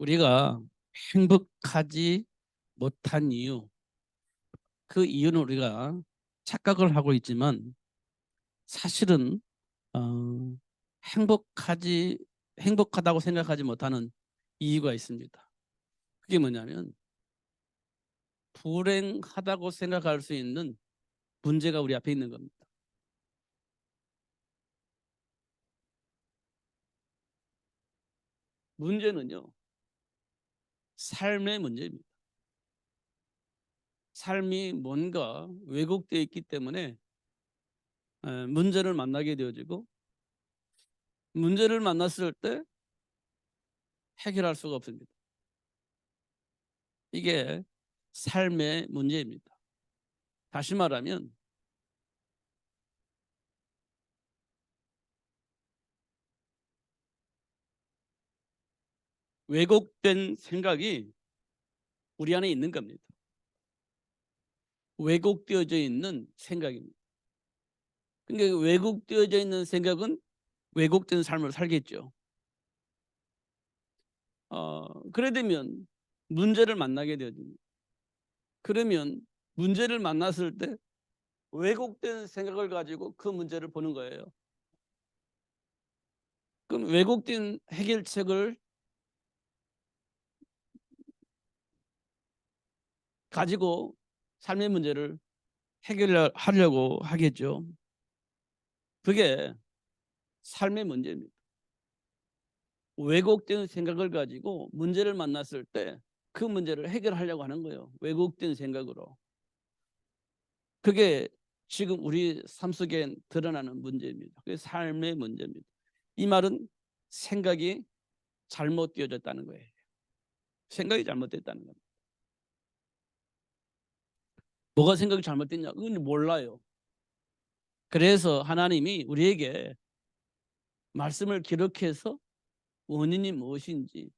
우리가 행복하지 못한 이유, 그 이유는 우리가 착각을 하고 있지만 사실은 어, 행복하다고 생각하지 못하는 이유가 있습니다. 그게 뭐냐면 불행하다고 생각할 수 있는 문제가 우리 앞에 있는 겁니다. 문제는요, 삶의 문제입니다. 삶이 뭔가 왜곡되어 있기 때문에 문제를 만나게 되어지고, 문제를 만났을 때 해결할 수가 없습니다. 이게 삶의 문제입니다. 다시 말하면 왜곡된 생각이 우리 안에 있는 겁니다. 왜곡되어져 있는 생각입니다. 그러니까 왜곡되어져 있는 생각은 왜곡된 삶을 살겠죠. 그래 되면 문제를 만나게 되어집니다. 그러면 문제를 만났을 때 왜곡된 생각을 가지고 그 문제를 보는 거예요. 그럼 왜곡된 해결책을 가지고 삶의 문제를 해결하려고 하겠죠. 그게 삶의 문제입니다. 왜곡된 생각을 가지고 문제를 만났을 때 그 문제를 해결하려고 하는 거예요. 왜곡된 생각으로. 그게 지금 우리 삶 속에 드러나는 문제입니다. 그게 삶의 문제입니다. 이 말은 생각이 잘못되어졌다는 거예요. 생각이 잘못됐다는 겁니다. 뭐가 생각이 잘못됐냐? 그건 몰라요. 그래서 하나님이 우리에게 말씀을 기록해서 원인이 무엇인지,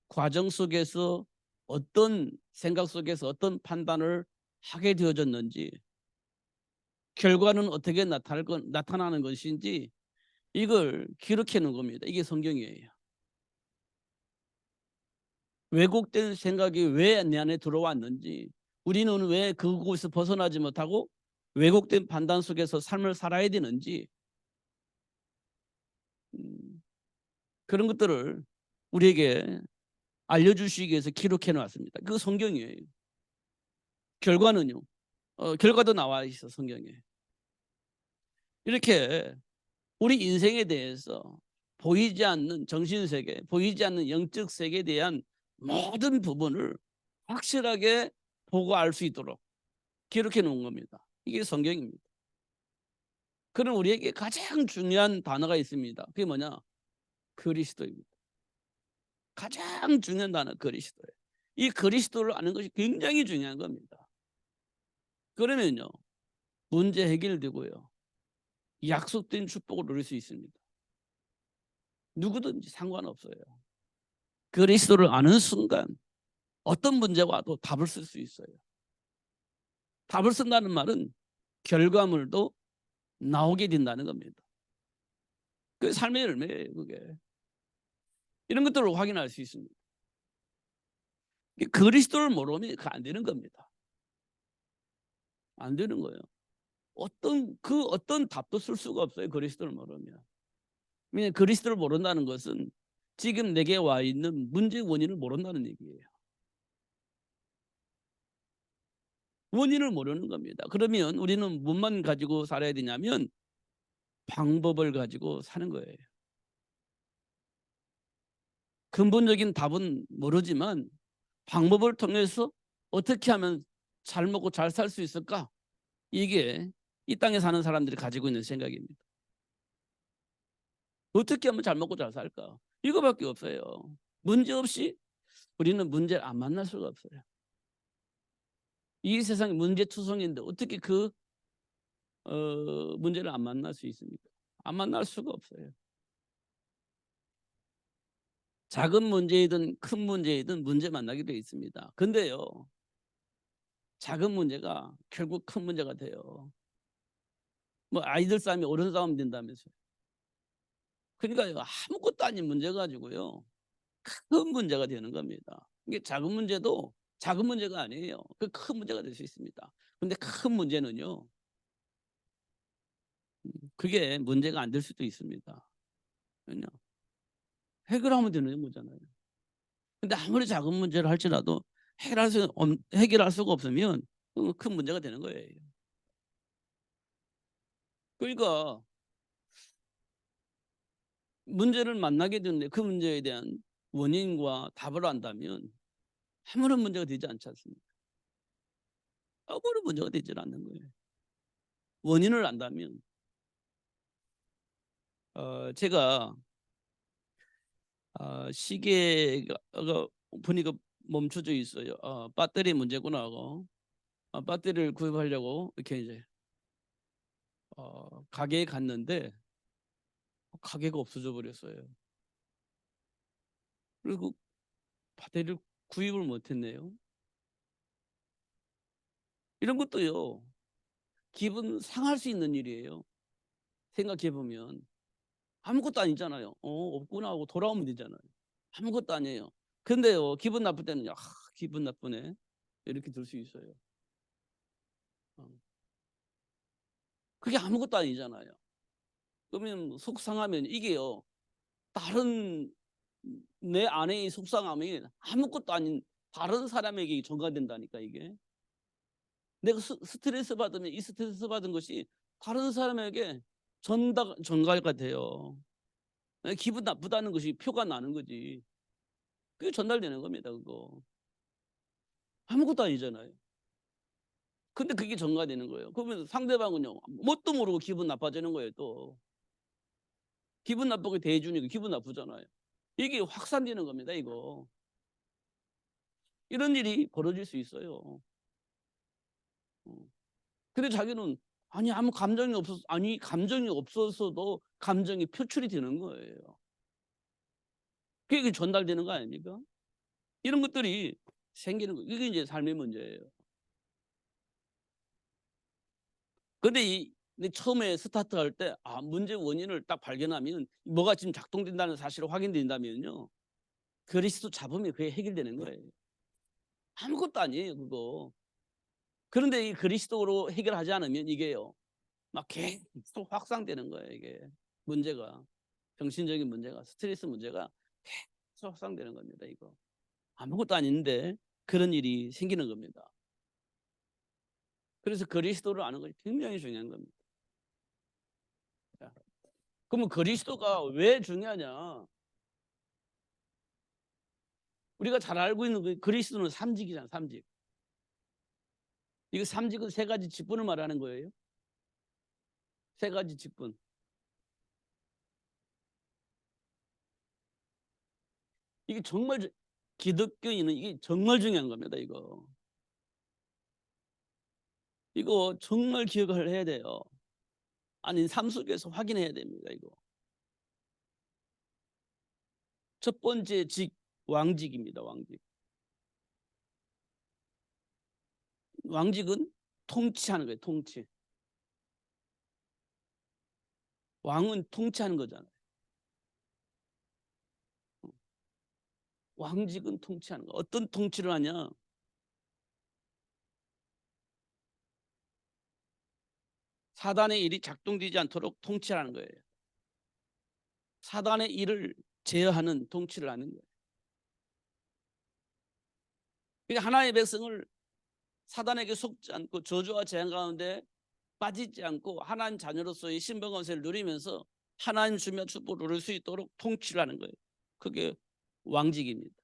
과정 속에서 어떤 생각 속에서 어떤 판단을 하게 되어졌는지, 결과는 어떻게 나타나는 것인지 이걸 기록해 놓은 겁니다. 이게 성경이에요. 왜곡된 생각이 왜 내 안에 들어왔는지, 우리는 왜 그곳에서 벗어나지 못하고 왜곡된 판단 속에서 삶을 살아야 되는지, 음, 그런 것들을 우리에게 알려주시기 위해서 기록해 놨습니다. 그 성경이에요. 결과는요. 결과도 나와 있어 성경에. 이렇게 우리 인생에 대해서 보이지 않는 정신세계, 보이지 않는 영적 세계에 대한 모든 부분을 확실하게 보고 알 수 있도록 기록해 놓은 겁니다. 이게 성경입니다. 그럼 우리에게 가장 중요한 단어가 있습니다. 그게 뭐냐? 그리스도입니다. 가장 중요한 단어 그리스도예요. 이 그리스도를 아는 것이 굉장히 중요한 겁니다. 그러면요, 문제 해결되고요, 약속된 축복을 누릴 수 있습니다. 누구든지 상관없어요. 그리스도를 아는 순간 어떤 문제가 와도 답을 쓸 수 있어요. 답을 쓴다는 말은 결과물도 나오게 된다는 겁니다. 그 삶의 열매예요, 그게. 이런 것들을 확인할 수 있습니다. 그리스도를 모르면 안 되는 겁니다. 안 되는 거예요. 어떤 답도 쓸 수가 없어요, 그리스도를 모르면. 왜냐하면 그리스도를 모른다는 것은 지금 내게 와 있는 문제의 원인을 모른다는 얘기예요. 원인을 모르는 겁니다. 그러면 우리는 무엇만 가지고 살아야 되냐면 방법을 가지고 사는 거예요. 근본적인 답은 모르지만 방법을 통해서 어떻게 하면 잘 먹고 잘 살 수 있을까? 이게 이 땅에 사는 사람들이 가지고 있는 생각입니다. 어떻게 하면 잘 먹고 잘 살까? 이거밖에 없어요. 문제 없이 우리는 문제를 안 만날 수가 없어요. 이 세상이 문제투성인데 어떻게 그 문제를 안 만날 수 있습니까? 안 만날 수가 없어요. 작은 문제이든 큰 문제이든 문제 만나게 되어 있습니다. 근데요, 작은 문제가 결국 큰 문제가 돼요. 뭐 아이들 싸움이 어른 싸움 된다면서요. 그러니까 아무것도 아닌 문제 가지고요, 큰 문제가 되는 겁니다. 이게 작은 문제도 작은 문제가 아니에요. 그 큰 문제가 될 수 있습니다. 근데 큰 문제는요. 그게 문제가 안 될 수도 있습니다. 왜냐? 해결하면 되는 거잖아요. 근데 아무리 작은 문제를 할지라도 해결할 수가 없으면 큰 문제가 되는 거예요. 그러니까 문제를 만나게 되는데 그 문제에 대한 원인과 답을 안다면 아무런 문제가 되지 않지 않습니까? 아무런 문제가 되질 않는 거예요. 원인을 안다면. 제가 시계가 보니까 멈춰져 있어요. '배터리 문제구나.' 하고 배터리를 구입하려고 이렇게 이제 가게에 갔는데 가게가 없어져 버렸어요. 그리고 배터리를 구입을 못 했네요. 이런 것도요. 기분 상할 수 있는 일이에요. 생각해 보면. 아무것도 아니잖아요. '없구나.' 하고 돌아오면 되잖아요. 아무것도 아니에요. 근데요 기분 나쁠 때는요. '아 기분 나쁘네.' 이렇게 들 수 있어요. 어. 그게 아무것도 아니잖아요. 그러면 속상하면 이게요. 다른 내 안의 속상함이 아무것도 아닌 다른 사람에게 전가된다니까 이게. 내가 스트레스 받으면 이 스트레스 받은 것이 다른 사람에게 전가가 돼요. 기분 나쁘다는 것이 표가 나는 거지. 그게 전달되는 겁니다 그거. 아무것도 아니잖아요. 근데 그게 전가되는 거예요. 그러면 상대방은요. 뭣도 모르고 기분 나빠지는 거예요 또. 기분 나쁘게 대해 주니까 기분 나쁘잖아요. 이게 확산되는 겁니다 이거. 이런 일이 벌어질 수 있어요. 어. 근데 자기는 아니 감정이 없어서도 감정이 표출이 되는 거예요. 그게 전달되는 거 아닙니까? 이런 것들이 생기는 거 이게 이제 삶의 문제예요. 근데 근데 처음에 스타트할 때 문제 원인을 딱 발견하면 뭐가 지금 작동된다는 사실이 확인된다면요. 그리스도 잡으면 그게 해결되는 거예요. 아무것도 아니에요 그거. 그런데 이 그리스도로 해결하지 않으면 이게요. 막 계속 확산되는 거예요 이게. 문제가. 정신적인 문제가 스트레스 문제가 계속 확산되는 겁니다 이거. 아무것도 아닌데 그런 일이 생기는 겁니다. 그래서 그리스도를 아는 것이 굉장히 중요한 겁니다. 자, 그러면 그리스도가 왜 중요하냐? 우리가 잘 알고 있는 그 그리스도는 삼직이잖아 삼직. 이거 삼직은 세 가지 직분을 말하는 거예요. 세 가지 직분. 이게 정말 기독교인은 이게 정말 중요한 겁니다 이거. 이거 정말 기억을 해야 돼요. 아니 삶 속에서 확인해야 됩니다 이거. 첫 번째 왕직입니다 왕직. 왕직은 통치하는 거예요 통치. 왕은 통치하는 거잖아요. 왕직은 통치하는 거. 어떤 통치를 하냐? 사단의 일이 작동되지 않도록 통치하는 거예요. 사단의 일을 제어하는 통치를 하는 거예요. 그러니까 하나의 백성을 사단에게 속지 않고 저주와 재앙 가운데 빠지지 않고 하나님 자녀로서의 신분 권세를 누리면서 하나님 주며 축복을 누릴 수 있도록 통치를 하는 거예요. 그게 왕직입니다.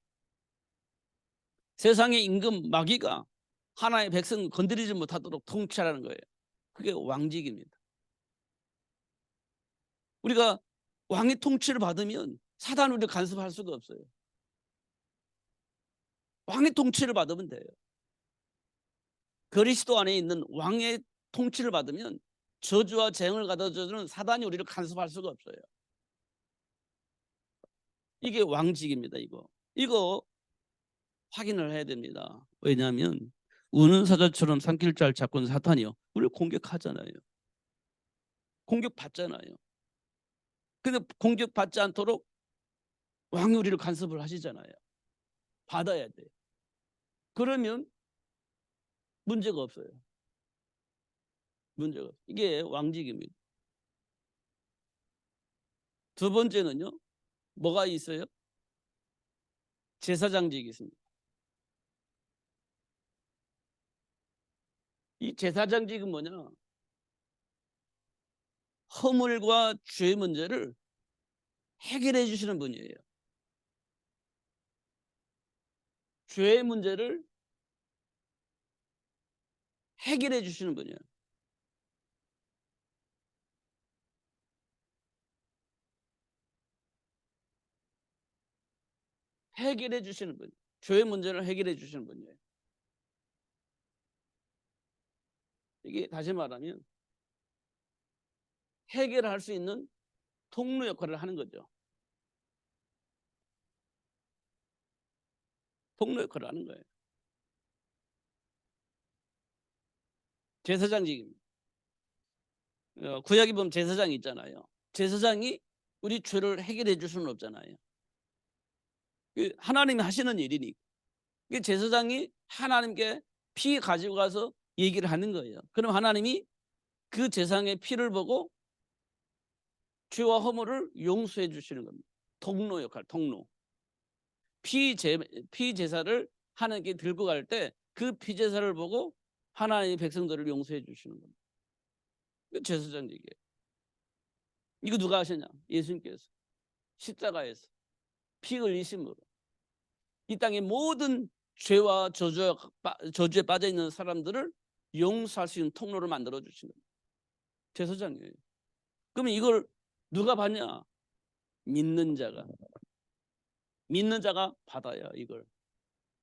세상의 임금 마귀가 하나의 백성을 건드리지 못하도록 통치하라는 거예요. 그게 왕직입니다. 우리가 왕의 통치를 받으면 사단을 우리가 간섭할 수가 없어요. 왕의 통치를 받으면 돼요. 그리스도 안에 있는 왕의 통치를 받으면 저주와 재앙을 가져다주는 사단이 우리를 간섭할 수가 없어요. 이게 왕직입니다 이거. 이거 확인을 해야 됩니다. 왜냐하면 우는 사자처럼 삼킬 자를 잡고 있는 사탄이요. 우리를 공격하잖아요. 공격받잖아요. 근데 공격받지 않도록 왕이 우리를 간섭을 하시잖아요. 받아야 돼. 그러면 문제가 없어요. 문제가 없어요. 이게 왕직입니다. 두 번째는요. 뭐가 있어요? 제사장직이 있습니다. 이 제사장직은 뭐냐? 허물과 죄의 문제를 해결해 주시는 분이에요. 죄의 문제를 해결해 주시는 분이에요. 해결해 주시는 분. 죄의 문제를 해결해 주시는 분이에요. 이게 다시 말하면 해결할 수 있는 통로 역할을 하는 거죠. 통로 역할을 하는 거예요. 제사장직입니다. 구약에 보면 제사장이 있잖아요. 제사장이 우리 죄를 해결해 줄 수는 없잖아요. 하나님이 하시는 일이니까. 제사장이 하나님께 피 가지고 가서 얘기를 하는 거예요. 그럼 하나님이 그 제사장의 피를 보고 죄와 허물을 용서해 주시는 겁니다. 통로 역할, 통로. 피제사를 하나님께 들고 갈 때 그 피제사를 보고 하나님의 백성들을 용서해 주시는 겁니다. 제사장 얘기예요. 이거 누가 하셨냐? 예수님께서 십자가에서 피 흘리심으로 이 땅의 모든 죄와 저주에 빠져 있는 사람들을 용서할 수 있는 통로를 만들어 주시는 겁니다. 제사장이에요. 그러면 이걸 누가 받냐? 믿는 자가 받아야 이걸.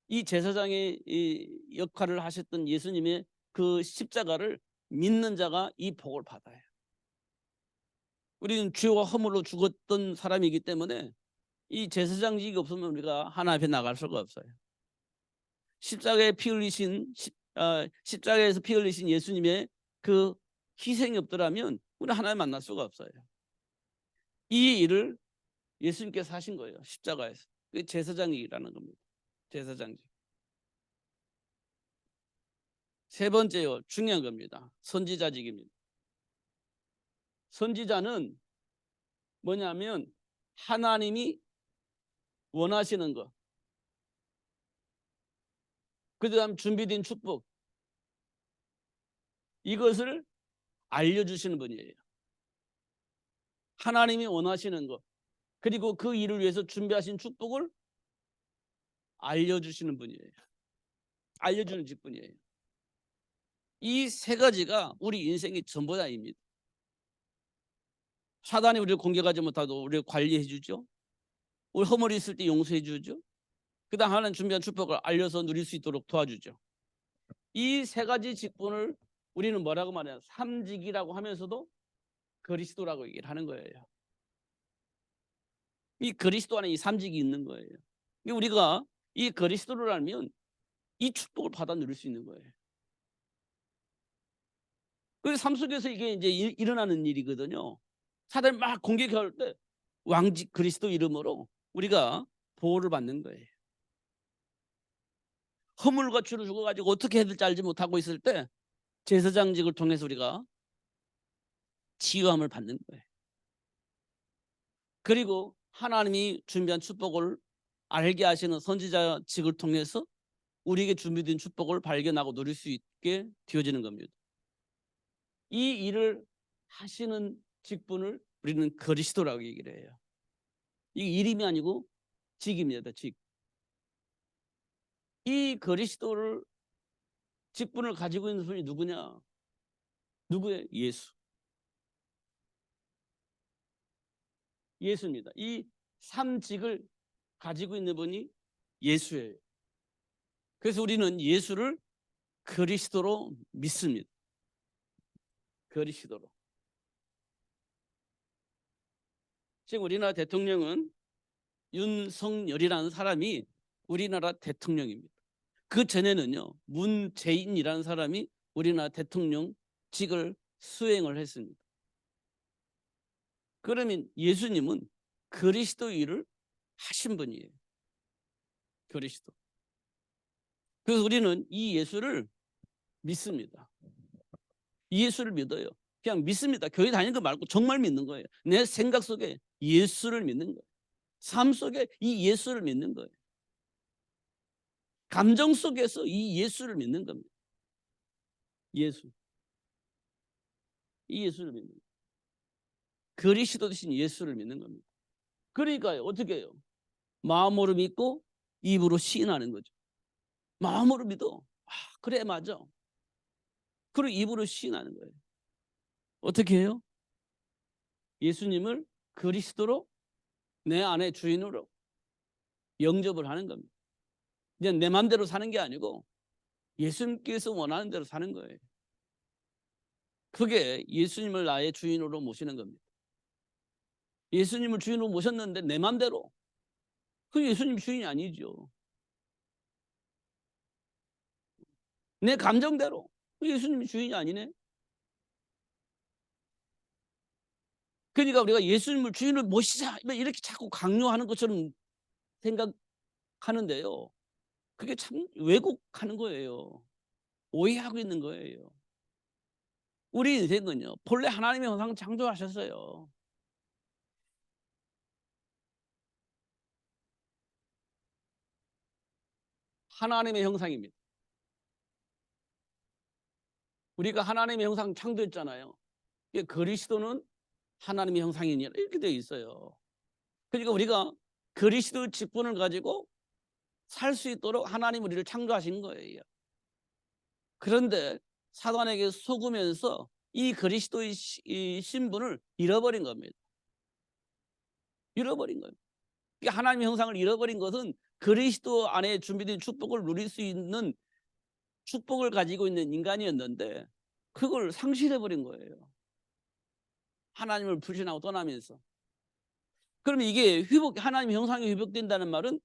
이 제사장의 이 역할을 하셨던 예수님의 그 십자가를 믿는 자가 이 복을 받아요. 우리는 죄와 허물로 죽었던 사람이기 때문에 이 제사장직이 없으면 우리가 하나님 앞에 나갈 수가 없어요. 십자가에 피 흘리신 십자가에서 피 흘리신 예수님의 그 희생이 없더라면 우리 하나님 만날 수가 없어요. 이 일을 예수님께서 하신 거예요. 십자가에서. 그게 제사장이라는 겁니다. 제사장직. 세 번째요. 중요한 겁니다. 선지자직입니다. 선지자는 뭐냐면 하나님이 원하시는 것, 그다음 준비된 축복, 이것을 알려주시는 분이에요. 하나님이 원하시는 것, 그리고 그 일을 위해서 준비하신 축복을 알려주시는 분이에요. 알려주는 직분이에요. 이 세 가지가 우리 인생의 전부다입니다. 사단이 우리를 공격하지 못하도록 우리를 관리해 주죠. 우리 허물이 있을 때 용서해 주죠. 그다음 하나님 준비한 축복을 알려서 누릴 수 있도록 도와주죠. 이 세 가지 직분을 우리는 뭐라고 말해요? 삼직이라고 하면서도 그리스도라고 얘기를 하는 거예요. 이 그리스도 안에 이 삼직이 있는 거예요. 우리가 이 그리스도를 알면 이 축복을 받아 누릴 수 있는 거예요. 그 삶 속에서 이게 이제 일어나는 일이거든요. 사단이 막 공격할 때 왕직 그리스도 이름으로 우리가 보호를 받는 거예요. 허물과 죄를 죽어가지고 어떻게 해야 될지 알지 못하고 있을 때 제사장직을 통해서 우리가 치유함을 받는 거예요. 그리고 하나님이 준비한 축복을 알게 하시는 선지자직을 통해서 우리에게 준비된 축복을 발견하고 누릴 수 있게 되어지는 겁니다. 이 일을 하시는 직분을 우리는 그리스도라고 얘기를 해요. 이게 이름이 아니고 직입니다. 직. 이 그리스도를 직분을 가지고 있는 분이 누구냐? 누구예요? 예수. 예수입니다. 이 삼직을 가지고 있는 분이 예수예요. 그래서 우리는 예수를 그리스도로 믿습니다. 그리스도로. 지금 우리나라 대통령은 윤석열이라는 사람이 우리나라 대통령입니다. 그 전에는요, 문재인이라는 사람이 우리나라 대통령직을 수행을 했습니다. 그러면 예수님은 그리스도인을 하신 분이에요. 그리스도. 그래서 우리는 이 예수를 믿습니다. 이 예수를 믿어요. 그냥 믿습니다. 교회 다니는 거 말고 정말 믿는 거예요. 내 생각 속에 예수를 믿는 거예요. 삶 속에 이 예수를 믿는 거예요. 감정 속에서 이 예수를 믿는 겁니다. 예수. 이 예수를 믿는 거예요. 그리스도 되신 예수를 믿는 겁니다. 그러니까요. 어떻게 해요? 마음으로 믿고 입으로 시인하는 거죠. 마음으로 믿어. 아, 그래 맞아. 그리고 입으로 시인하는 거예요. 어떻게 해요? 예수님을 그리스도로 내 안에 주인으로 영접을 하는 겁니다. 이제 내 마음대로 사는 게 아니고 예수님께서 원하는 대로 사는 거예요. 그게 예수님을 나의 주인으로 모시는 겁니다. 예수님을 주인으로 모셨는데 내 마음대로. 그 예수님 주인이 아니죠. 내 감정대로. 그 예수님이 주인이 아니네. 그러니까 우리가 예수님을 주인으로 모시자 이렇게 자꾸 강요하는 것처럼 생각하는데요. 그게 참 왜곡하는 거예요. 오해하고 있는 거예요. 우리 인생은요. 본래 하나님의 형상 창조하셨어요. 하나님의 형상입니다. 우리가 하나님의 형상 창조했잖아요. 그리스도는 하나님의 형상이니라 이렇게 되어 있어요. 그러니까 우리가 그리스도 직분을 가지고 살 수 있도록 하나님 우리를 창조하신 거예요. 그런데 사단에게 속으면서 이 그리스도의 이 신분을 잃어버린 겁니다. 잃어버린 거예요. 하나님의 형상을 잃어버린 것은 그리스도 안에 준비된 축복을 누릴 수 있는 축복을 가지고 있는 인간이었는데 그걸 상실해버린 거예요. 하나님을 불신하고 떠나면서. 그러면 이게 하나님의 형상이 회복된다는 말은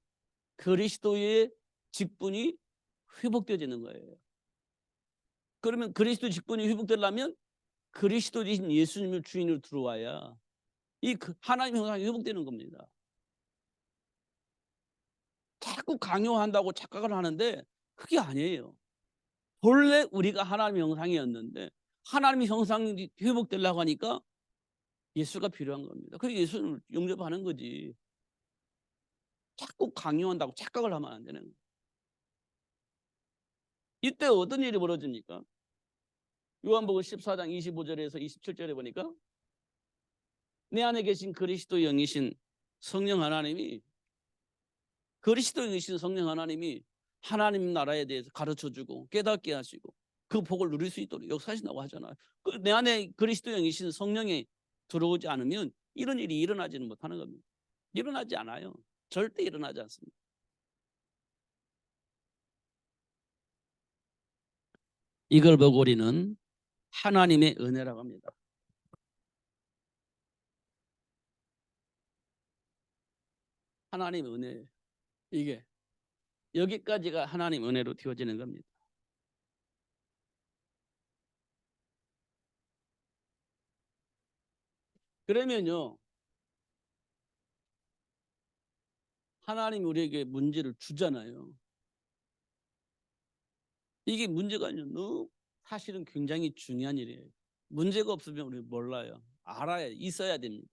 그리스도의 직분이 회복되어지는 거예요. 그러면 그리스도 직분이 회복되려면 그리스도 대신 예수님을 주인으로 들어와야 이 하나님의 형상이 회복되는 겁니다. 자꾸 강요한다고 착각을 하는데 그게 아니에요. 본래 우리가 하나님의 형상이었는데 하나님의 형상이 회복되려고 하니까 예수가 필요한 겁니다. 그래서 예수를 영접하는 거지. 자꾸 강요한다고 착각을 하면 안 되는 거예요. 이때 어떤 일이 벌어집니까? 요한복음 14장 25절에서 27절에 보니까 내 안에 계신 그리스도 영이신 성령 하나님이 그리스도 영이신 성령 하나님이 하나님 나라에 대해서 가르쳐주고 깨닫게 하시고 그 복을 누릴 수 있도록 역사하신다고 하잖아요. 내 안에 그리스도 영이신 성령이 들어오지 않으면 이런 일이 일어나지는 못하는 겁니다. 일어나지 않아요. 절대 일어나지 않습니다. 이걸 보고 우리는 하나님의 은혜라고 합니다. 하나님의 은혜. 이게 여기까지가 하나님 은혜로 되어지는 겁니다. 그러면요. 하나님 우리에게 문제를 주잖아요. 이게 문제가 아니라 너무 사실은 굉장히 중요한 일이에요. 문제가 없으면 우리 몰라요. 알아야 있어야 됩니다.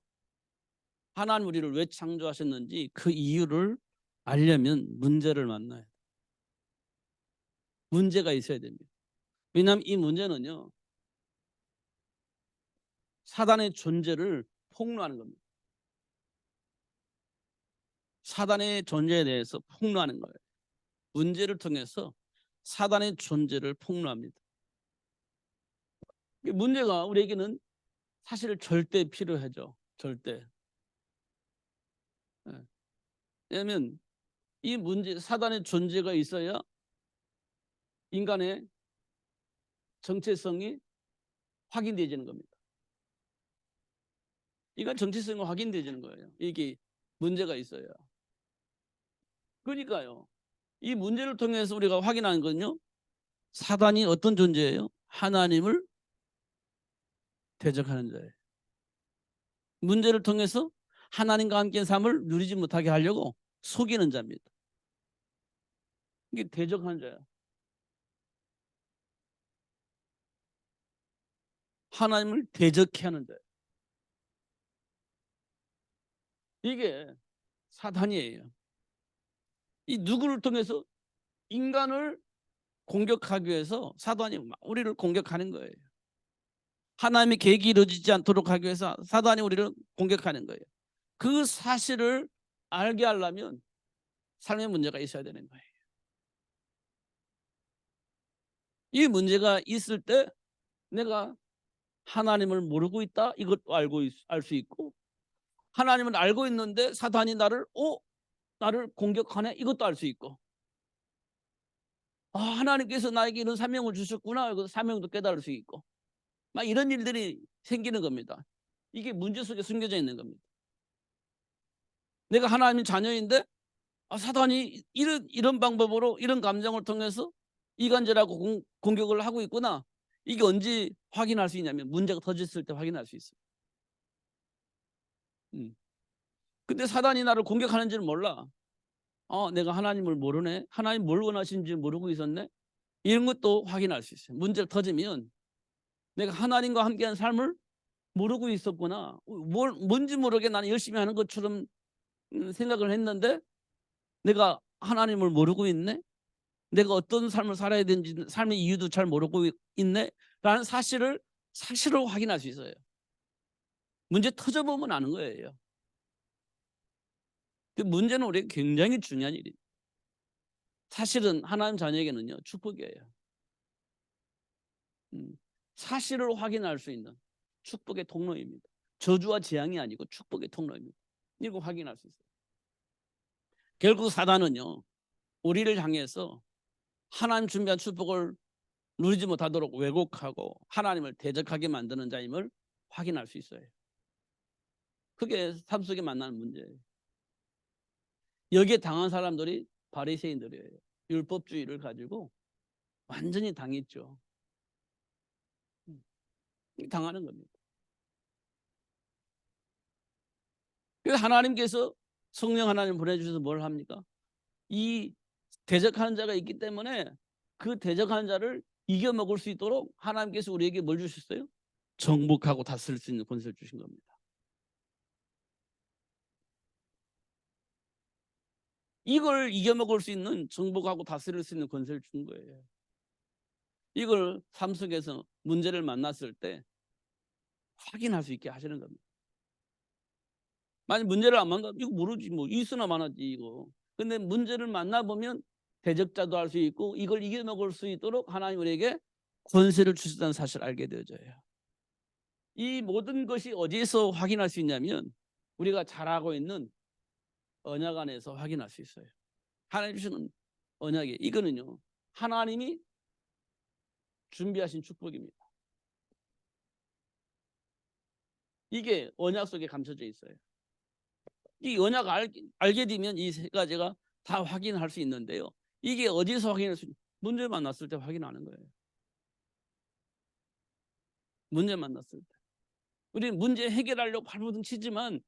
하나님 우리를 왜 창조하셨는지 그 이유를 알려면 문제를 만나요. 문제가 있어야 됩니다. 왜냐하면 이 문제는요. 사단의 존재를 폭로하는 겁니다. 사단의 존재에 대해서 폭로하는 거예요. 문제를 통해서 사단의 존재를 폭로합니다. 문제가 우리에게는 사실 절대 필요하죠. 절대. 왜냐하면 이 문제 사단의 존재가 있어야 인간의 정체성이 확인되어지는 겁니다. 인간 정체성이 확인되어지는 거예요. 이게 문제가 있어요. 그러니까요. 이 문제를 통해서 우리가 확인하는 건요. 사단이 어떤 존재예요? 하나님을 대적하는 자예요. 문제를 통해서 하나님과 함께한 삶을 누리지 못하게 하려고 속이는 자입니다. 이게 대적하는 자야. 하나님을 대적해 하는 자야. 이게 사단이에요. 이 누구를 통해서? 인간을 공격하기 위해서 사단이 우리를 공격하는 거예요. 하나님의 계획이 이루어지지 않도록 하기 위해서 사단이 우리를 공격하는 거예요. 그 사실을 알게 하려면 삶의 문제가 있어야 되는 거예요. 이 문제가 있을 때 내가 하나님을 모르고 있다, 이것도 알 수 있고, 하나님을 알고 있는데 사단이 나를 공격하네, 이것도 알 수 있고, 하나님께서 나에게 이런 사명을 주셨구나, 그 사명도 깨달을 수 있고, 막 이런 일들이 생기는 겁니다. 이게 문제 속에 숨겨져 있는 겁니다. 내가 하나님의 자녀인데 사단이 이런 방법으로, 이런 감정을 통해서 이간질하고 공격을 하고 있구나. 이게 언제 확인할 수 있냐면 문제가 터졌을 때 확인할 수 있어요. 근데 사단이 나를 공격하는지는 몰라. 내가 하나님을 모르네. 하나님 뭘 원하시는지 모르고 있었네. 이런 것도 확인할 수 있어요. 문제가 터지면 내가 하나님과 함께한 삶을 모르고 있었구나. 뭔지 모르게 나는 열심히 하는 것처럼 생각을 했는데 내가 하나님을 모르고 있네. 내가 어떤 삶을 살아야 되는지 삶의 이유도 잘 모르고 있네 라는 사실을 확인할 수 있어요. 문제 터져보면 아는 거예요. 그 문제는 우리에게 굉장히 중요한 일입니다. 사실은 하나님 자녀에게는요, 축복이에요. 사실을 확인할 수 있는 축복의 통로입니다. 저주와 재앙이 아니고 축복의 통로입니다. 이거 확인할 수 있어요. 결국 사단은요, 우리를 향해서 하나님 준비한 축복을 누리지 못하도록 왜곡하고 하나님을 대적하게 만드는 자임을 확인할 수 있어요. 그게 삶 속에 만나는 문제예요. 여기에 당한 사람들이 바리새인들이에요. 율법주의를 가지고 완전히 당했죠. 당하는 겁니다. 그래서 하나님께서 성령 하나님 보내주셔서 뭘 합니까? 이 대적하는 자가 있기 때문에 그 대적하는 자를 이겨먹을 수 있도록 하나님께서 우리에게 뭘 주셨어요? 정복하고 다스릴 수 있는 권세를 주신 겁니다. 이걸 이겨먹을 수 있는, 정복하고 다스릴 수 있는 권세를 준 거예요. 이걸 삶 속에서 문제를 만났을 때 확인할 수 있게 하시는 겁니다. 만약 문제를 안 만나, 이거 모르지, 뭐 있으나 마나지 이거. 근데 문제를 만나보면 대적자도 할 수 있고 이걸 이겨먹을 수 있도록 하나님 우리에게 권세를 주셨다는 사실을 알게 되어져요. 이 모든 것이 어디에서 확인할 수 있냐면 우리가 잘 알고 있는 언약 안에서 확인할 수 있어요. 하나님 주시는 언약이, 이거는요, 하나님이 준비하신 축복입니다. 이게 언약 속에 감춰져 있어요. 이 언약 알게 되면 이 세 가지가 다 확인할 수 있는데요. 이게 어디서 확인할 수 있냐? 문제 만났을 때 확인하는 거예요. 문제 만났을 때. 우리는 문제 해결하려고 발버둥 치지만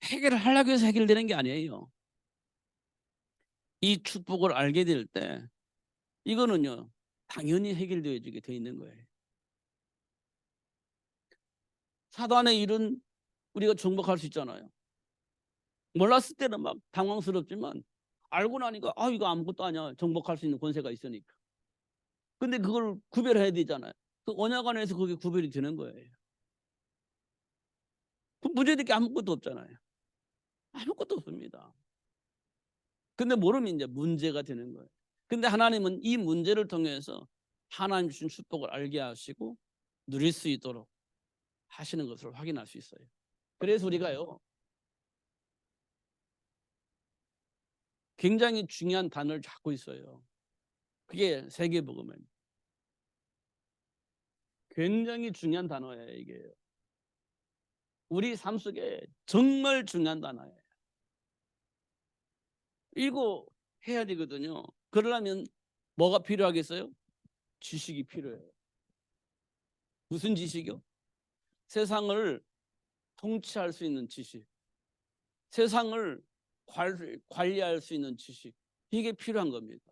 해결을 하려고 해서 해결되는 게 아니에요. 이 축복을 알게 될 때 이거는요, 당연히 해결되어지게 돼 있는 거예요. 사단의 일은 우리가 정복할 수 있잖아요. 몰랐을 때는 막 당황스럽지만 알고 나니까 이거 아무것도 아니야. 정복할 수 있는 권세가 있으니까. 근데 그걸 구별해야 되잖아요. 그 언약 안에서 그게 구별이 되는 거예요. 그 문제될 게 아무것도 없잖아요. 아무것도 없습니다. 근데 모르면 이제 문제가 되는 거예요. 근데 하나님은 이 문제를 통해서 하나님 주신 축복을 알게 하시고 누릴 수 있도록 하시는 것을 확인할 수 있어요. 그래서 우리가요, 굉장히 중요한 단어를 잡고 있어요. 그게 세계복음입니다. 굉장히 중요한 단어예요, 이게. 우리 삶 속에 정말 중요한 단어예요. 이거 해야 되거든요. 그러려면 뭐가 필요하겠어요? 지식이 필요해요. 무슨 지식이요? 세상을 통치할 수 있는 지식. 세상을 관리할 수 있는 지식, 이게 필요한 겁니다.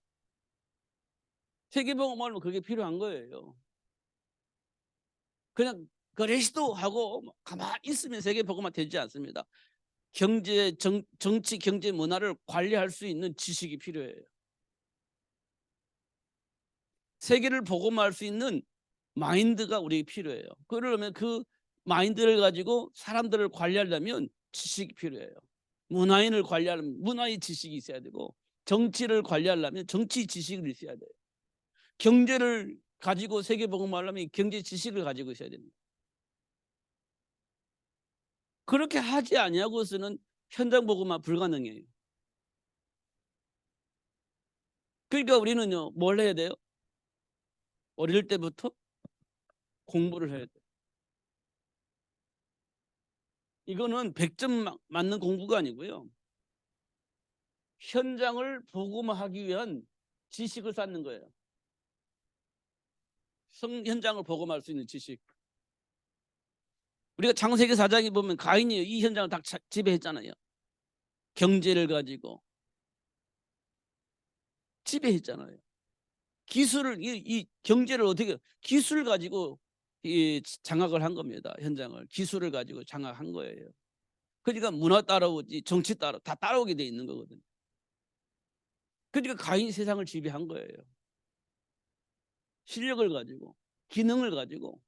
세계복음을 그게 필요한 거예요. 그냥 그리스도하고 가만히 있으면 세계복음화 되지 않습니다. 정치, 경제, 문화를 관리할 수 있는 지식이 필요해요. 세계를 복음화할 수 있는 마인드가 우리에게 필요해요. 그러려면 그 마인드를 가지고 사람들을 관리하려면 지식이 필요해요. 문화인을 관리하려면 문화의 지식이 있어야 되고, 정치를 관리하려면 정치 지식을 있어야 돼요. 경제를 가지고 세계 복음화하려면 경제 지식을 가지고 있어야 됩니다. 그렇게 하지 아니하고서는 현장 복음화 불가능해요. 그러니까 우리는요, 뭘 해야 돼요? 어릴 때부터 공부를 해야 돼요. 이거는 100점 맞는 공부가 아니고요, 현장을 복음화하기 위한 지식을 쌓는 거예요. 현장을 복음화할 수 있는 지식. 우리가 창세기 4장에 보면 가인이 이 현장을 다 지배했잖아요. 경제를 가지고 지배했잖아요. 기술을, 이 경제를 어떻게, 기술을 가지고 장악을 한 겁니다. 현장을 기술을 가지고 장악한 거예요. 그러니까 문화 따라오지 정치 다 따라오게 돼 있는 거거든요. 그러니까 가인이 세상을 지배한 거예요. 실력을 가지고, 기능을 가지고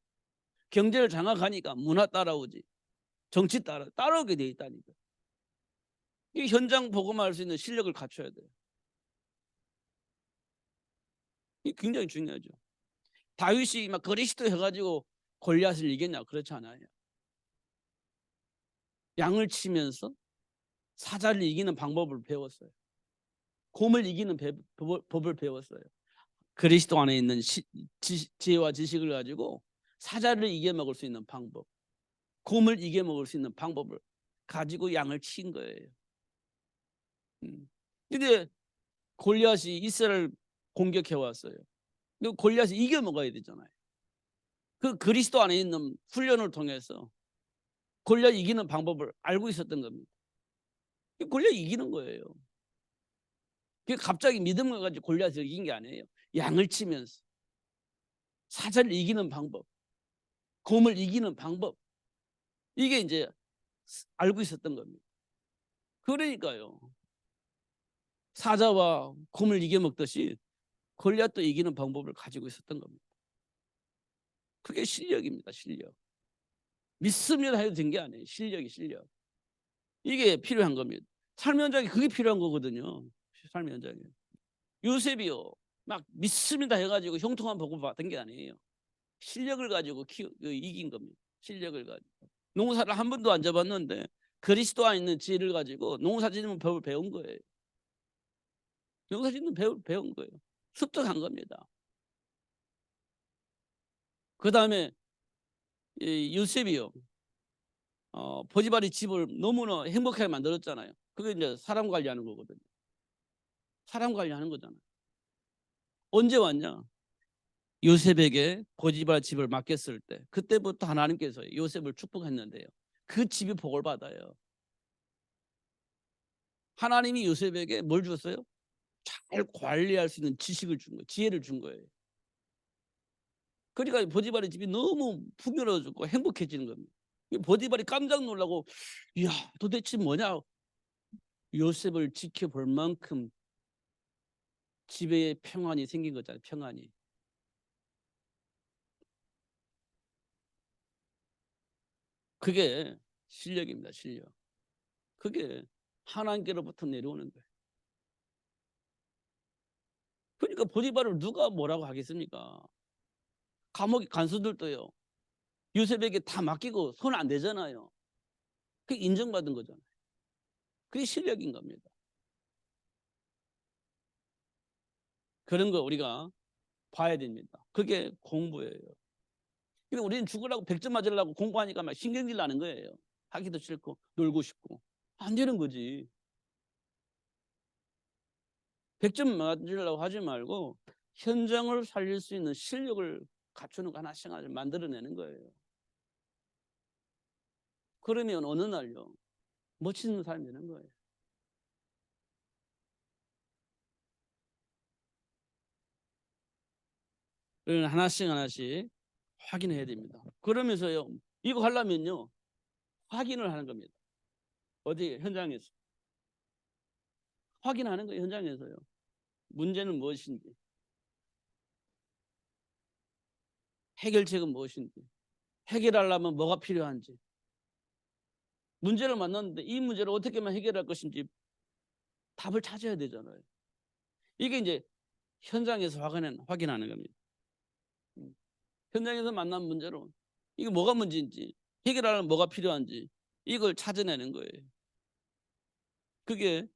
경제를 장악하니까 문화 따라오지 정치 따라오게 돼 있다니까. 이 현장 복음화할 수 있는 실력을 갖춰야 돼요. 이게 굉장히 중요하죠. 다윗이 막 그리스도 해가지고 골리앗을 이겼냐? 그렇지 않아요. 양을 치면서 사자를 이기는 방법을 배웠어요. 곰을 이기는 법을 배웠어요. 그리스도 안에 있는 지혜와 지식을 가지고 사자를 이겨먹을 수 있는 방법, 곰을 이겨먹을 수 있는 방법을 가지고 양을 친 거예요. 근데 골리앗이 이스라엘을 공격해 왔어요. 근데 골리앗이 이겨먹어야 되잖아요. 그 그리스도 안에 있는 훈련을 통해서 골리앗 이기는 방법을 알고 있었던 겁니다. 골리앗 이기는 거예요. 갑자기 믿음을 가지고 골리앗을 이긴 게 아니에요. 양을 치면서 사자를 이기는 방법, 곰을 이기는 방법, 이게 이제 알고 있었던 겁니다. 그러니까요, 사자와 곰을 이겨먹듯이 골리앗도 이기는 방법을 가지고 있었던 겁니다. 그게 실력입니다. 실력. 믿습니다 해도 된 게 아니에요. 실력. 이게 필요한 겁니다. 삶의 현장에 그게 필요한 거거든요. 삶의 현장에. 요셉이요, 막 믿습니다 해가지고 형통한 복음을 받은 게 아니에요. 실력을 가지고 이긴 겁니다. 실력을 가지고. 농사를 한 번도 안 잡았는데 그리스도 안에 있는 지혜를 가지고 농사 짓는 법을 배운 거예요. 농사 짓는 법을 배운 거예요. 습득한 겁니다. 그 다음에 요셉이요, 보디발의 집을 너무나 행복하게 만들었잖아요. 그게 이제 사람 관리하는 거거든요. 사람 관리하는 거잖아요. 언제 왔냐? 요셉에게 보디발 집을 맡겼을 때, 그때부터 하나님께서 요셉을 축복했는데요, 그 집이 복을 받아요. 하나님이 요셉에게 뭘 줬어요? 잘 관리할 수 있는 지식을 준 거예요. 지혜를 준 거예요. 그러니까 보디발의 집이 너무 풍요로워지고 행복해지는 겁니다. 보디발이 깜짝 놀라고, 이야, 도대체 뭐냐? 요셉을 지켜볼 만큼 집에 평안이 생긴 거잖아요. 평안이. 그게 실력입니다. 실력. 그게 하나님께로부터 내려오는 거예요. 그러니까 보디발을 누가 뭐라고 하겠습니까? 감옥 간수들도요, 요셉에게 다 맡기고 손 안 대잖아요. 그게 인정받은 거잖아요. 그게 실력인 겁니다. 그런 거 우리가 봐야 됩니다. 그게 공부예요. 근데 우리는 죽으려고 100점 맞으려고 공부하니까 막 신경질 나는 거예요. 하기도 싫고 놀고 싶고. 안 되는 거지. 100점 맞으려고 하지 말고 현장을 살릴 수 있는 실력을 갖추는 거 하나씩 만들어내는 거예요. 그러면 어느 날요, 멋있는 사람이 되는 거예요. 그러면 하나씩 하나씩 확인해야 됩니다. 그러면서요, 이거 하려면요, 확인을 하는 겁니다. 어디 현장에서 확인하는 거예요. 현장에서요. 문제는 무엇인지, 해결책은 무엇인지, 해결하려면 뭐가 필요한지, 문제를 만났는데 이 문제를 어떻게 하면 해결할 것인지 답을 찾아야 되잖아요. 이게 이제 현장에서 확인하는 겁니다. 현장에서 만난 문제로 이게 뭐가 문제인지, 해결하려면 뭐가 필요한지 이걸 찾아내는 거예요. 그게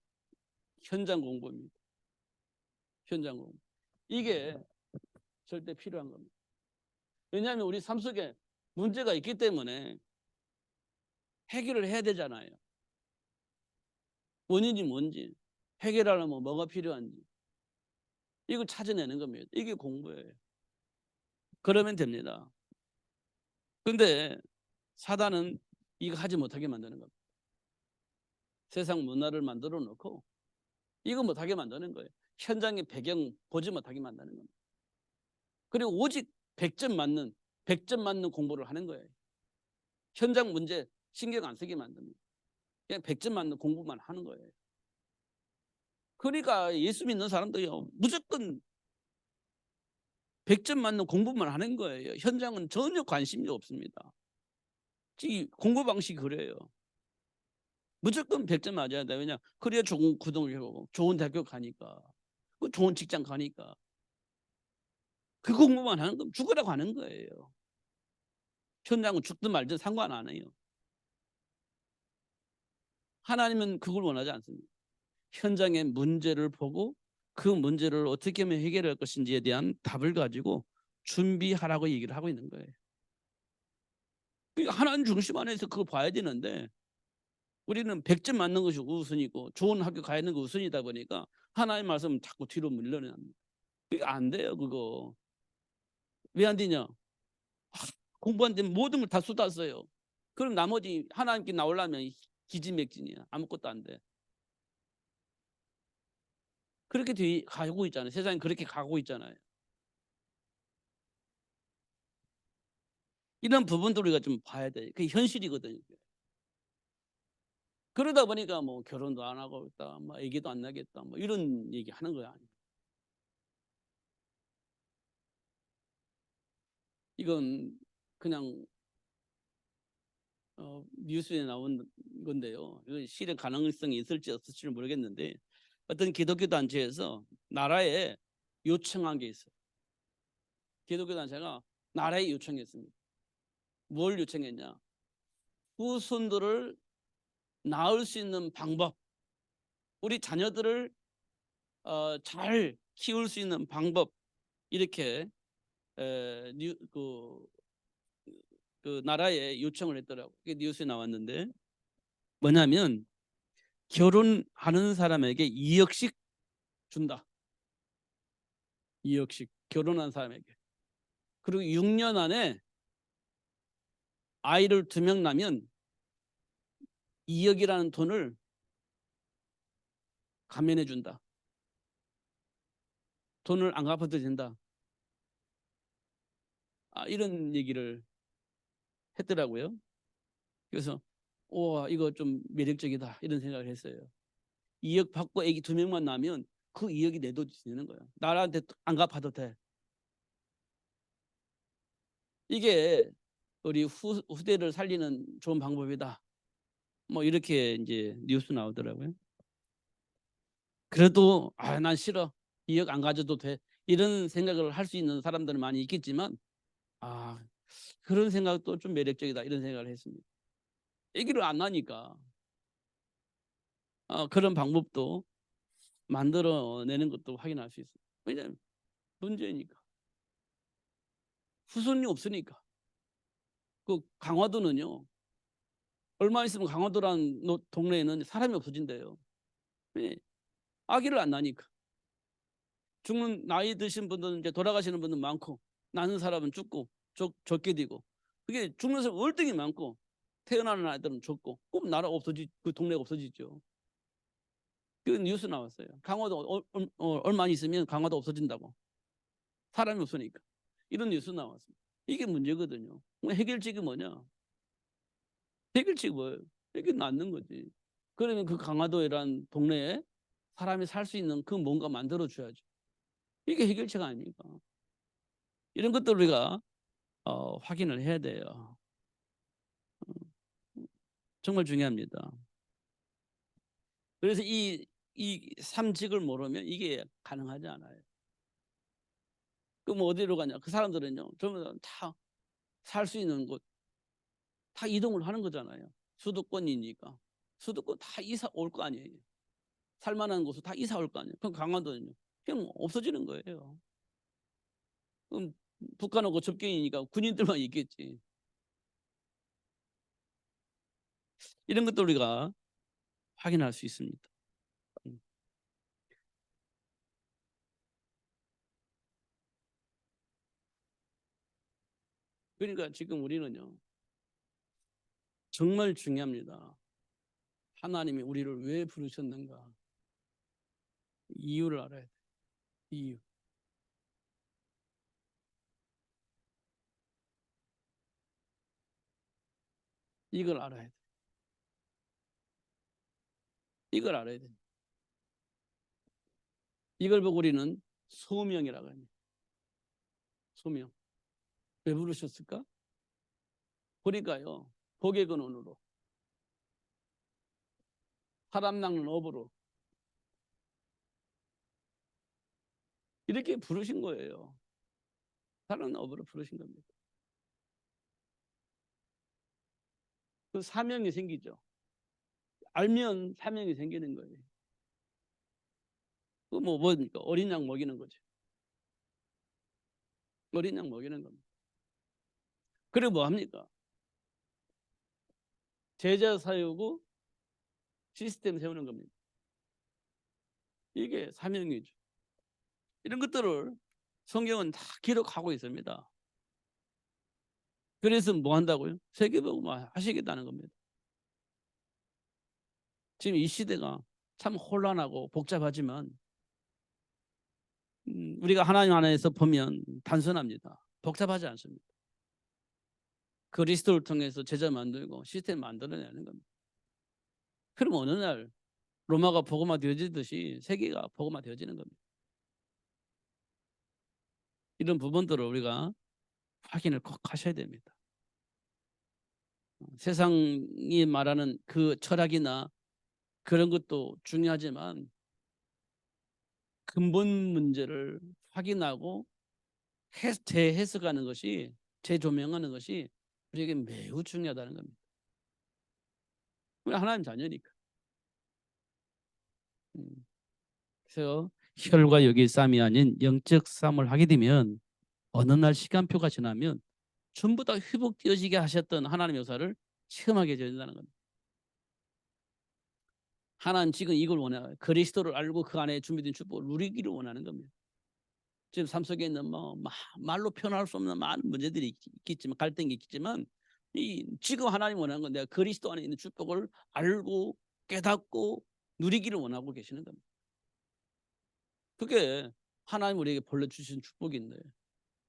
현장 공부입니다. 현장 공부. 이게 절대 필요한 겁니다. 왜냐하면 우리 삶 속에 문제가 있기 때문에 해결을 해야 되잖아요. 원인이 뭔지, 해결하려면 뭐가 필요한지 이걸 찾아내는 겁니다. 이게 공부예요. 그러면 됩니다. 근데 사단은 이거 하지 못하게 만드는 겁니다. 세상 문화를 만들어 놓고 이거 못하게 만드는 거예요. 현장의 배경 보지 못하게 만드는 겁니다. 그리고 오직 100점 맞는 공부를 하는 거예요. 현장 문제 신경 안 쓰게 만듭니다. 그냥 100점 맞는 공부만 하는 거예요. 그러니까 예수 믿는 사람들이요, 무조건 100점 맞는 공부만 하는 거예요. 현장은 전혀 관심이 없습니다. 공부 방식이 그래요. 무조건 100점 맞아야 돼. 왜냐? 그래야 좋은 고등학교, 좋은 대학교 가니까, 좋은 직장 가니까. 그 공부만 하는 건 죽으라고 하는 거예요. 현장은 죽든 말든 상관 안 해요. 하나님은 그걸 원하지 않습니다. 현장의 문제를 보고 그 문제를 어떻게 하면 해결할 것인지에 대한 답을 가지고 준비하라고 얘기를 하고 있는 거예요. 하나님 중심 안에서 그걸 봐야 되는데 우리는 100점 맞는 것이 우선이고 좋은 학교 가야 하는 게 우선이다 보니까 하나님 말씀은 자꾸 뒤로 밀려납니다. 그게 안 돼요. 그거 왜 안 되냐? 공부한데 모든 걸 다 쏟았어요. 그럼 나머지 하나님께 나오려면 기진맥진이야. 아무것도 안 돼. 그렇게 가고 있잖아요. 세상이 그렇게 가고 있잖아요. 이런 부분도 우리가 좀 봐야 돼. 그게 현실이거든요. 그러다 보니까 뭐 결혼도 안 하고 있다, 뭐 애기도 안 나겠다, 뭐 이런 얘기 하는 거야. 이건 그냥 뉴스에 나온 건데요. 이건 실현 가능성이 있을지 없을지는 모르겠는데 어떤 기독교 단체에서 나라에 요청한 게 있어요. 기독교 단체가 나라에 요청했습니다. 뭘 요청했냐? 후손들을 낳을 수 있는 방법, 우리 자녀들을 잘 키울 수 있는 방법 이렇게 그 나라에 요청을 했더라고. 그게 뉴스에 나왔는데 뭐냐면 결혼하는 사람에게 2억씩 준다. 2억씩 결혼한 사람에게. 그리고 6년 안에 아이를 2명 낳으면 2억이라는 돈을 감면해 준다. 돈을 안 갚아도 된다. 이런 얘기를 했더라고요. 그래서 우와, 이거 좀 매력적이다 이런 생각을 했어요. 2억 받고 애기 2명만 낳으면 그 2억이 내 돈이 되는 거야. 나라한테 안 갚아도 돼. 이게 우리 후대를 살리는 좋은 방법이다. 뭐 이렇게 이제 뉴스 나오더라고요. 그래도 난 싫어. 2억 안 가져도 돼. 이런 생각을 할 수 있는 사람들은 많이 있겠지만 그런 생각도 좀 매력적이다 이런 생각을 했습니다. 아기를 안 낳으니까 그런 방법도 만들어내는 것도 확인할 수 있어요. 왜냐하면 문제니까. 후손이 없으니까. 그 강화도는요. 얼마 있으면 강화도라는 동네에는 사람이 없어진대요. 왜? 아기를 안 낳으니까. 죽는 나이 드신 분들은 이제 돌아가시는 분들 많고 낳는 사람은 죽고 적게 되고 그게 죽는 사람 월등히 많고 태어나는 아이들은 적고 그럼 나라 그 동네가 없어지죠. 그 뉴스 나왔어요. 강화도 얼마 있으면 강화도 없어진다고. 사람이 없으니까. 이런 뉴스 나왔습니다. 이게 문제거든요. 해결책이 뭐냐? 해결책이 뭐예요? 해결 낫는 거지. 그러면 그 강화도이란 동네에 사람이 살 수 있는 그 뭔가 만들어 줘야죠. 이게 해결책 아닙니까? 이런 것들 우리가 확인을 해야 돼요. 정말 중요합니다. 그래서 이 삼직을 모르면 이게 가능하지 않아요. 그럼 어디로 가냐? 그 사람들은요, 전부 다 살 수 있는 곳 다 이동을 하는 거잖아요. 수도권이니까. 수도권 다 이사 올 거 아니에요. 살만한 곳은 다 이사 올 거 아니에요. 그럼 강화도는요, 그냥 없어지는 거예요. 그럼 북한하고 접경이니까 군인들만 있겠지. 이런 것도 우리가 확인할 수 있습니다. 그러니까 지금 우리는요, 정말 중요합니다. 하나님이 우리를 왜 부르셨는가? 이유를 알아야 돼. 이유. 이걸 알아야 돼. 이걸 알아야 돼. 이걸 보고 우리는 소명이라고 합니다. 소명. 왜 부르셨을까? 그러니까요, 복의 근원으로, 사람 낚는 업으로 이렇게 부르신 거예요. 사람 업으로 부르신 겁니다. 그 사명이 생기죠. 알면 사명이 생기는 거예요. 그 뭡니까? 어린 양 먹이는 거죠. 어린 양 먹이는 겁니다. 그리고 뭐 합니까? 제자 사유고 시스템 세우는 겁니다. 이게 사명이죠. 이런 것들을 성경은 다 기록하고 있습니다. 그래서 뭐 한다고요? 세계복음화 하시겠다는 겁니다. 지금 이 시대가 참 혼란하고 복잡하지만 우리가 하나님 안에서 보면 단순합니다. 복잡하지 않습니다. 그리스도를 통해서 제자 만들고 시스템 만들어내는 겁니다. 그럼 어느 날 로마가 복음화 되어지듯이 세계가 복음화 되어지는 겁니다. 이런 부분들을 우리가 확인을 꼭 하셔야 됩니다. 세상이 말하는 그 철학이나 그런 것도 중요하지만 근본 문제를 확인하고 재해석하는 것이, 재조명하는 것이 우리에게 매우 중요하다는 겁니다. 우리 하나님 자녀니까. 그래서 혈과 육의 싸움이 아닌 영적 싸움을 하게 되면 어느 날 시간표가 지나면 전부 다 회복되어지게 하셨던 하나님의 역사를 체험하게 된다는 겁니다. 하나님 지금 이걸 원해요. 그리스도를 알고 그 안에 준비된 축복을 누리기를 원하는 겁니다. 지금 삶 속에 있는 말로 표현할 수 없는 많은 문제들이 있겠지만, 갈등이 있겠지만, 지금 하나님 원하는 건 내가 그리스도 안에 있는 축복을 알고 깨닫고 누리기를 원하고 계시는 겁니다. 그게 하나님 우리에게 벌려주신 축복인데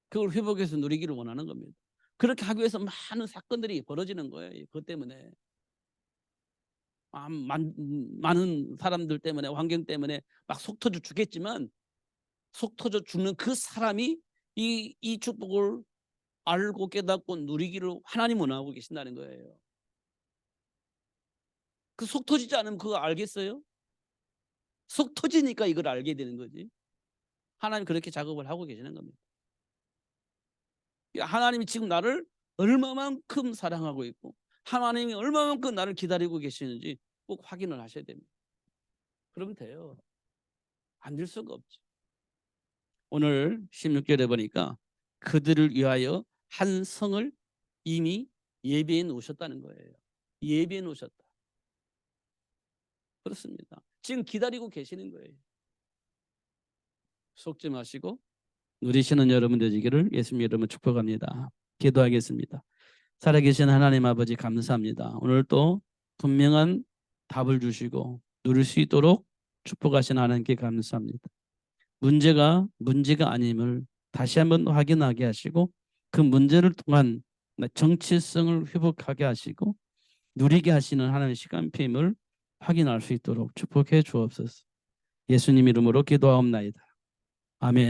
그걸 회복해서 누리기를 원하는 겁니다. 그렇게 하기 위해서 많은 사건들이 벌어지는 거예요. 그것 때문에 많은 사람들 때문에, 환경 때문에 막 속 터져 죽겠지만, 속 터져 죽는 그 사람이 이 축복을 알고 깨닫고 누리기를 하나님 원하고 계신다는 거예요. 그 속 터지지 않으면 그거 알겠어요? 속 터지니까 이걸 알게 되는 거지. 하나님 그렇게 작업을 하고 계시는 겁니다. 하나님이 지금 나를 얼마만큼 사랑하고 있고 하나님이 얼마만큼 나를 기다리고 계시는지 꼭 확인을 하셔야 됩니다. 그러면 돼요. 안 될 수가 없지. 오늘 16절에 보니까 그들을 위하여 한 성을 이미 예비해 놓으셨다는 거예요. 예비해 놓으셨다. 그렇습니다. 지금 기다리고 계시는 거예요. 속지 마시고 누리시는 여러분 되시기를 예수님 이름으로 축복합니다. 기도하겠습니다. 살아계신 하나님 아버지 감사합니다. 오늘 또 분명한 답을 주시고 누릴 수 있도록 축복하신 하나님께 감사합니다. 문제가 아님을 다시 한번 확인하게 하시고 그 문제를 통한 정체성을 회복하게 하시고 누리게 하시는 하나님의 시간표임을 확인할 수 있도록 축복해 주옵소서. 예수님 이름으로 기도하옵나이다. 아멘.